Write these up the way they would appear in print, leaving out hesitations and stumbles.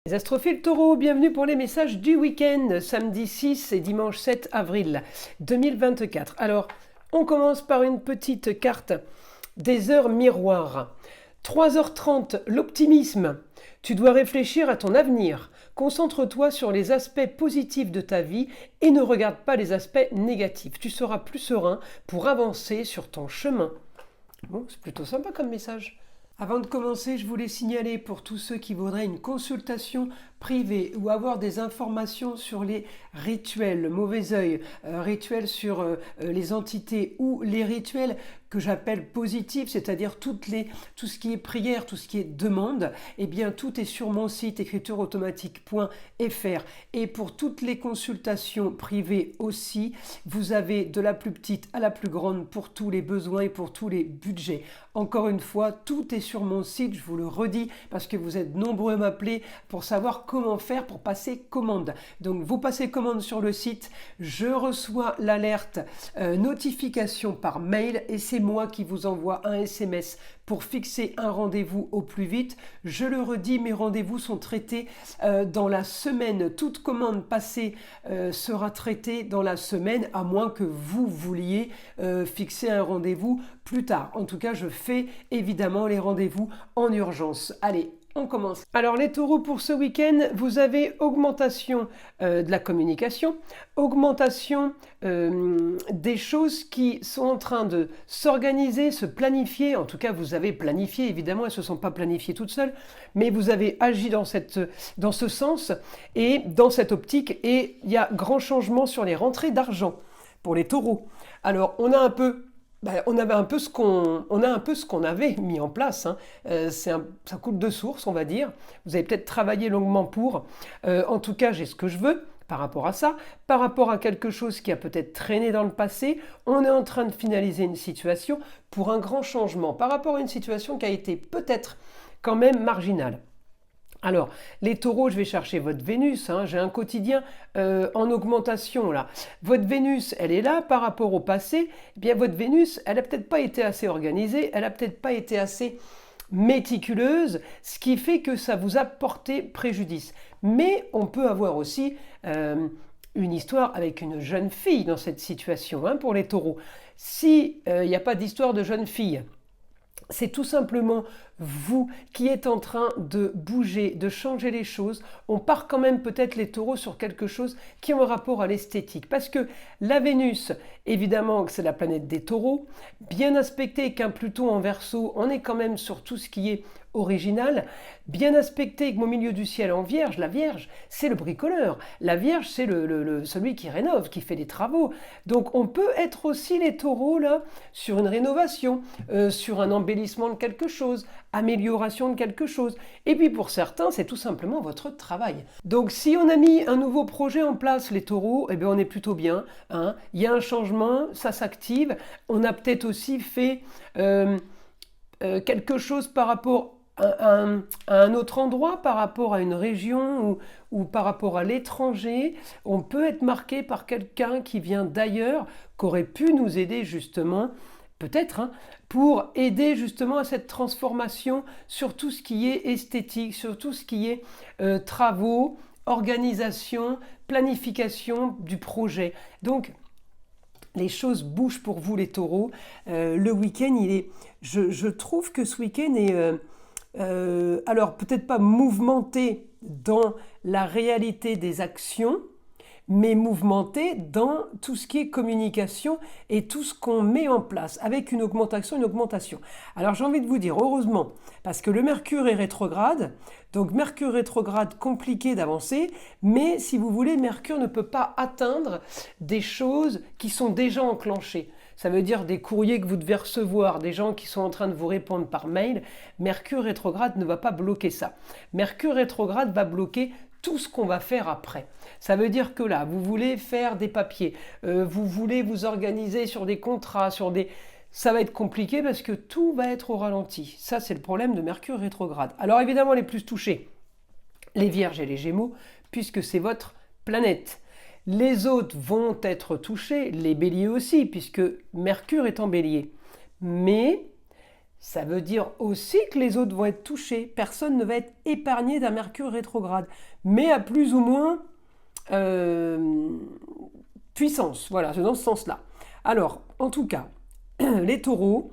Les astrophiles taureaux, bienvenue pour les messages du week-end, samedi 6 et dimanche 7 avril 2024. Alors, on commence par une petite carte des heures miroirs. 3h30, l'optimisme. Tu dois réfléchir à ton avenir. Concentre-toi sur les aspects positifs de ta vie et ne regarde pas les aspects négatifs. Tu seras plus serein pour avancer sur ton chemin. Bon, c'est plutôt sympa comme message. Avant de commencer, je voulais signaler pour tous ceux qui voudraient une consultation privée ou avoir des informations sur les rituels, le mauvais œil, rituels sur les entités ou les rituels que j'appelle positifs, c'est-à-dire tout ce qui est prière, tout ce qui est demande, eh bien tout est sur mon site écritureautomatique.fr. Et pour toutes les consultations privées aussi, vous avez de la plus petite à la plus grande pour tous les besoins et pour tous les budgets. Encore une fois, tout est sur mon site, je vous le redis, parce que vous êtes nombreux à m'appeler pour savoir comment faire pour passer commande. Donc vous passez commande sur le site, je reçois l'alerte notification par mail et c'est moi qui vous envoie un SMS pour fixer un rendez-vous au plus vite. Je le redis, mes rendez-vous sont traités dans la semaine. Toute commande passée sera traitée dans la semaine, à moins que vous vouliez fixer un rendez-vous plus tard. En tout cas, je fais évidemment les rendez-vous en urgence. Allez, on commence. Alors les taureaux, pour ce week-end, vous avez augmentation de la communication, augmentation des choses qui sont en train de s'organiser, se planifier. En tout cas, vous avez planifié, évidemment, elles ne se sont pas planifiées toutes seules, mais vous avez agi dans ce sens et dans cette optique. Et il y a grand changement sur les rentrées d'argent pour les taureaux. Alors, on a un peu ce qu'on avait mis en place. Hein. Ça coule de source, on va dire. Vous avez peut-être travaillé longuement pour. En tout cas, j'ai ce que je veux par rapport à ça. Par rapport à quelque chose qui a peut-être traîné dans le passé, on est en train de finaliser une situation pour un grand changement. Par rapport à une situation qui a été peut-être quand même marginale. Alors, les taureaux, je vais chercher votre Vénus, hein, j'ai un quotidien en augmentation là. Votre Vénus, elle est là par rapport au passé. Eh bien, votre Vénus, elle n'a peut-être pas été assez organisée, elle n'a peut-être pas été assez méticuleuse, ce qui fait que ça vous a porté préjudice. Mais on peut avoir aussi une histoire avec une jeune fille dans cette situation, hein, pour les taureaux. Si il n'y a pas d'histoire de jeune fille, c'est tout simplement vous qui êtes en train de bouger, de changer les choses. On part quand même peut-être les taureaux sur quelque chose qui a un rapport à l'esthétique. Parce que la Vénus, évidemment que c'est la planète des taureaux, bien aspectée qu'un Pluton en Verseau, on est quand même sur tout ce qui est original, bien aspecté que mon milieu du ciel en Vierge, la Vierge, c'est le bricoleur. La Vierge, c'est celui qui rénove, qui fait des travaux. Donc on peut être aussi les taureaux là sur une rénovation, sur un embellissement de quelque chose, amélioration de quelque chose. Et puis pour certains, c'est tout simplement votre travail. Donc si on a mis un nouveau projet en place, les taureaux, eh bien on est plutôt bien. Hein. Il y a un changement, ça s'active. On a peut-être aussi fait quelque chose par rapport à un autre endroit, par rapport à une région ou par rapport à l'étranger. On peut être marqué par quelqu'un qui vient d'ailleurs, qui aurait pu nous aider justement, peut-être, hein, pour aider justement à cette transformation sur tout ce qui est esthétique, sur tout ce qui est travaux, organisation, planification du projet. Donc, les choses bougent pour vous les taureaux. Le week-end, je trouve que ce week-end est... alors peut-être pas mouvementé dans la réalité des actions, mais mouvementé dans tout ce qui est communication et tout ce qu'on met en place, avec une augmentation. Alors j'ai envie de vous dire, heureusement, parce que le Mercure est rétrograde, donc Mercure rétrograde, compliqué d'avancer, mais si vous voulez, Mercure ne peut pas atteindre des choses qui sont déjà enclenchées. Ça veut dire des courriers que vous devez recevoir, des gens qui sont en train de vous répondre par mail. Mercure rétrograde ne va pas bloquer ça. Mercure rétrograde va bloquer tout ce qu'on va faire après. Ça veut dire que là, vous voulez faire des papiers, vous voulez vous organiser sur des contrats, ça va être compliqué parce que tout va être au ralenti. Ça, c'est le problème de Mercure rétrograde. Alors évidemment, les plus touchés, les Vierges et les Gémeaux, puisque c'est votre planète. Les autres vont être touchés, les Béliers aussi, puisque Mercure est en Bélier. Mais Ça veut dire aussi que les autres vont être touchés. Personne ne va être épargné d'un Mercure rétrograde, mais à plus ou moins puissance. Voilà, c'est dans ce sens-là. Alors, en tout cas, les taureaux,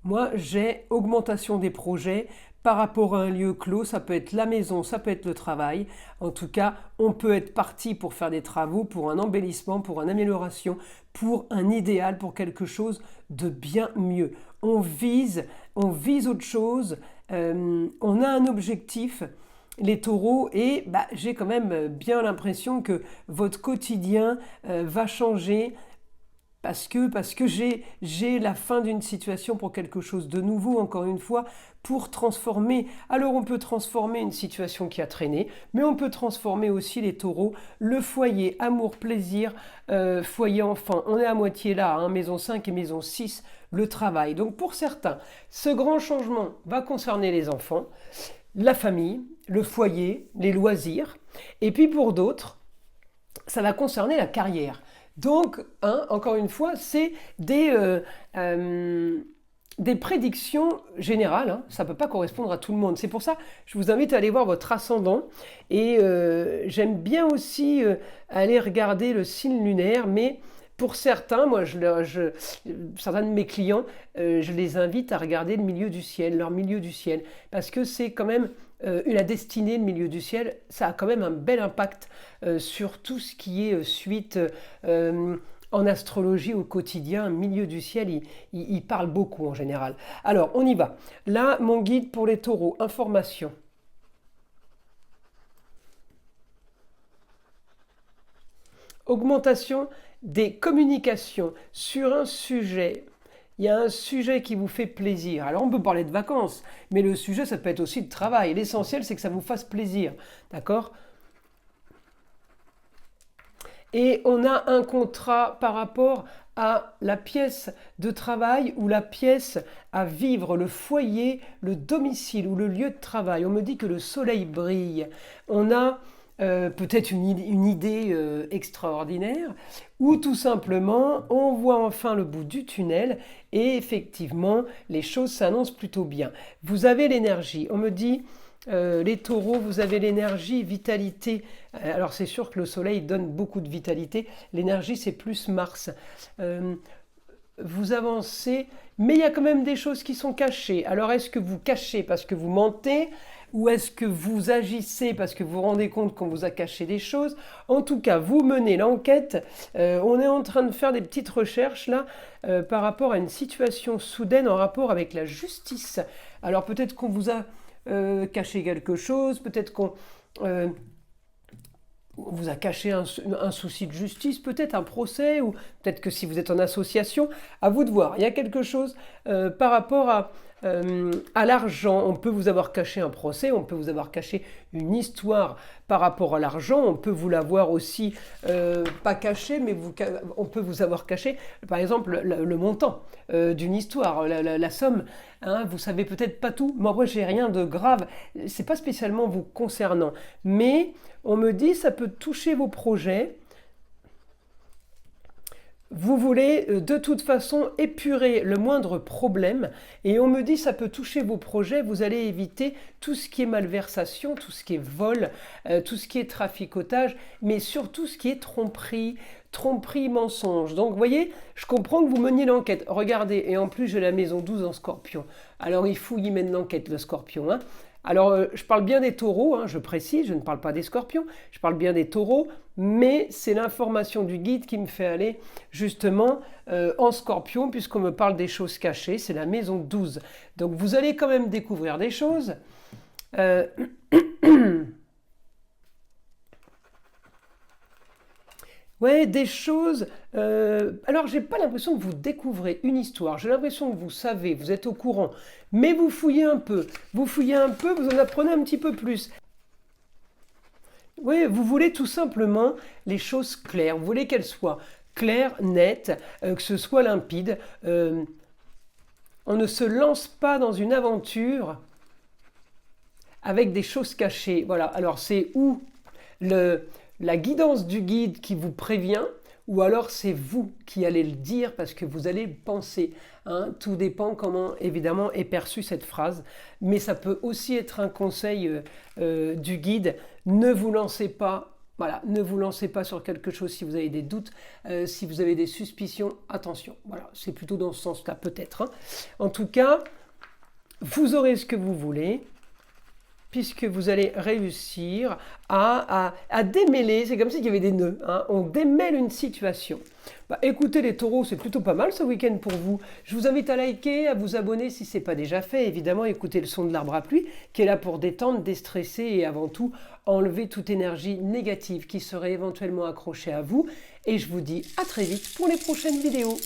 moi j'ai augmentation des projets par rapport à un lieu clos, ça peut être la maison, ça peut être le travail. En tout cas, on peut être parti pour faire des travaux, pour un embellissement, pour une amélioration, pour un idéal, pour quelque chose de bien mieux. On vise autre chose, on a un objectif, les taureaux, et j'ai quand même bien l'impression que votre quotidien va changer. Parce que j'ai la fin d'une situation pour quelque chose de nouveau, encore une fois, pour transformer. Alors on peut transformer une situation qui a traîné, mais on peut transformer aussi les taureaux, le foyer, amour, plaisir, foyer, enfant. On est à moitié là, hein, maison 5 et maison 6, le travail. Donc pour certains, ce grand changement va concerner les enfants, la famille, le foyer, les loisirs. Et puis pour d'autres, ça va concerner la carrière. Donc, encore une fois, c'est des prédictions générales, hein. Ça ne peut pas correspondre à tout le monde. C'est pour ça que je vous invite à aller voir votre ascendant. Et j'aime bien aussi aller regarder le signe lunaire, mais pour certains, moi, certains de mes clients, je les invite à regarder le milieu du ciel, leur milieu du ciel, parce que c'est quand même la destinée, le milieu du ciel, ça a quand même un bel impact sur tout ce qui est suite en astrologie au quotidien. Milieu du ciel, il parle beaucoup en général. Alors, on y va. Là, mon guide pour les taureaux, information. Augmentation des communications sur un sujet. Il y a un sujet qui vous fait plaisir. Alors on peut parler de vacances, mais le sujet ça peut être aussi de travail. L'essentiel c'est que ça vous fasse plaisir, d'accord? Et on a un contrat par rapport à la pièce de travail ou la pièce à vivre, le foyer, le domicile ou le lieu de travail. On me dit que le soleil brille. On a peut-être une idée extraordinaire, ou tout simplement on voit enfin le bout du tunnel et effectivement les choses s'annoncent plutôt bien. Vous avez l'énergie, on me dit les taureaux, vous avez l'énergie, vitalité. Alors c'est sûr que le soleil donne beaucoup de vitalité, l'énergie c'est plus Mars. Vous avancez, mais il y a quand même des choses qui sont cachées. Alors est-ce que vous cachez parce que vous mentez, ou est-ce que vous agissez parce que vous vous rendez compte qu'on vous a caché des choses? En tout cas, vous menez l'enquête. On est en train de faire des petites recherches là par rapport à une situation soudaine en rapport avec la justice. Alors peut-être qu'on vous a caché quelque chose, peut-être qu'on vous a caché un souci de justice, peut-être un procès, ou peut-être que si vous êtes en association, à vous de voir. Il y a quelque chose par rapport à l'argent. On peut vous avoir caché un procès, on peut vous avoir caché une histoire par rapport à l'argent, on peut vous l'avoir aussi pas caché, mais on peut vous avoir caché, par exemple, le montant d'une histoire, la somme. Hein, vous savez peut-être pas tout. Moi, j'ai rien de grave. C'est pas spécialement vous concernant, mais on me dit ça peut toucher vos projets. Vous voulez de toute façon épurer le moindre problème et on me dit ça peut toucher vos projets, vous allez éviter tout ce qui est malversation, tout ce qui est vol, tout ce qui est traficotage, mais surtout ce qui est tromperie, mensonge. Donc vous voyez, je comprends que vous meniez l'enquête. Regardez, et en plus j'ai la maison 12 en scorpion. Alors il faut y mener l'enquête le scorpion, hein. Alors, je parle bien des taureaux, hein, je précise, je ne parle pas des scorpions, je parle bien des taureaux, mais c'est l'information du guide qui me fait aller justement en scorpion, puisqu'on me parle des choses cachées, c'est la maison 12. Donc, vous allez quand même découvrir des choses. Ouais, des choses. Alors, j'ai pas l'impression que vous découvrez une histoire. J'ai l'impression que vous savez, vous êtes au courant. Mais vous fouillez un peu. Vous fouillez un peu, vous en apprenez un petit peu plus. Oui, vous voulez tout simplement les choses claires. Vous voulez qu'elles soient claires, nettes, que ce soit limpide. On ne se lance pas dans une aventure avec des choses cachées. Voilà. Alors, c'est où la guidance du guide qui vous prévient, ou alors c'est vous qui allez le dire parce que vous allez le penser. Hein. Tout dépend comment évidemment est perçue cette phrase, mais ça peut aussi être un conseil du guide. Ne vous lancez pas. Voilà, ne vous lancez pas sur quelque chose si vous avez des doutes, si vous avez des suspicions, attention. Voilà, c'est plutôt dans ce sens-là peut-être. Hein. En tout cas, vous aurez ce que vous voulez, puisque vous allez réussir à démêler, c'est comme s'il y avait des nœuds, hein, on démêle une situation. Bah, écoutez les taureaux, c'est plutôt pas mal ce week-end pour vous. Je vous invite à liker, à vous abonner si ce n'est pas déjà fait. Évidemment, écoutez le son de l'arbre à pluie qui est là pour détendre, déstresser et avant tout enlever toute énergie négative qui serait éventuellement accrochée à vous. Et je vous dis à très vite pour les prochaines vidéos.